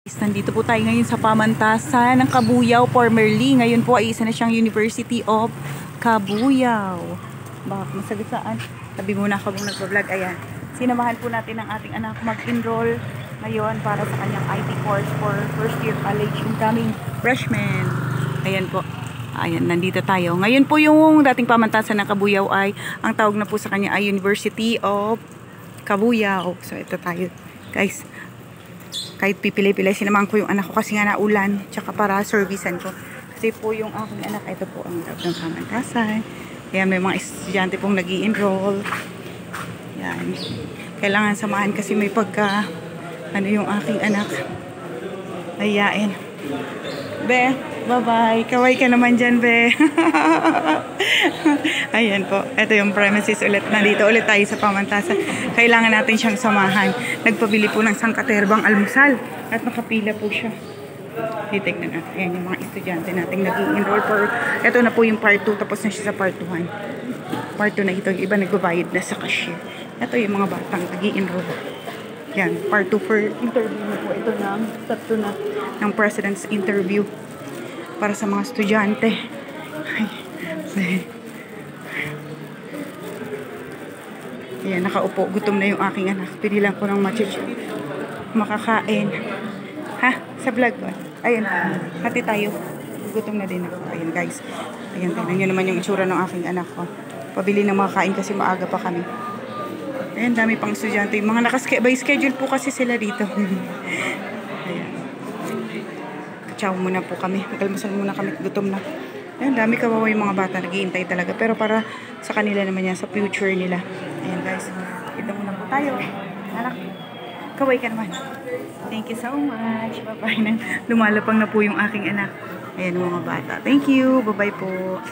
Nandito po tayo ngayon sa pamantasan ng Cabuyao, formerly. Ngayon po ay isa na siyang University of Cabuyao. Baka masagot saan? Tabi muna ako mong nag-vlog. Ayan. Sinamahan po natin ang ating anak mag-enroll ngayon para sa kanyang IT course for first year college incoming freshman. Ayan po. Ayan, nandito tayo. Ngayon po yung dating pamantasan ng Cabuyao ay, ang tawag na po sa kanya ay University of Cabuyao. So, ito tayo. Guys, kahit pipili-pili, sinamahan ko yung anak ko kasi nga naulan, tsaka para servicean ko. Kasi po yung aking anak, ito po ang loob ng pamantasan. Ayan, may mga estudyante pong nag-i-enroll. Ayan. Kailangan samahan kasi may pagka, ano yung aking anak. Ayan. Be, bye-bye. Kaway ka naman dyan, be. Ayan po. Ito yung premises ulit. Nandito ulit tayo sa pamantasan. Kailangan natin siyang samahan. Nagpabili po ng sangkaterbang almusal. At nakapila po siya. Titignan natin. Ayan yung mga estudyante natin nag-i-enroll for... Ito na po yung part 2. Tapos na siya sa part 1. Part 2 na ito. Yung iba nagbabayad na sa cashier. Ito yung mga batang nag-i-enroll. Yan. Part 2 for interview na po. Ito na. Step 2 na. Ng president's interview. Para sa mga estudyante. Ayan, nakaupo. Gutom na yung aking anak. Pinilang ko ng makakain. Ha? Sa vlog ko. Ayan. Hati tayo. Gutom na din ako. Ayan guys. Ayan, tingnan nyo naman yung itsura ng aking anak ko. Pabili ng makakain kasi maaga pa kami. Ayan, dami pang estudyante. Yung mga by schedule po kasi sila dito. Ayan. Ciao muna po kami. Magkalmasal muna kami. Gutom na. Ayan, dami kawawa yung mga bata. Naghihintay talaga. Pero para sa kanila naman yan. Sa future nila. Ayan guys. Ito muna po tayo. Anak. Kaway ka naman. Thank you so much. Bye-bye na. Lumalapang na po yung aking anak. Ayan mga bata. Thank you. Bye-bye po.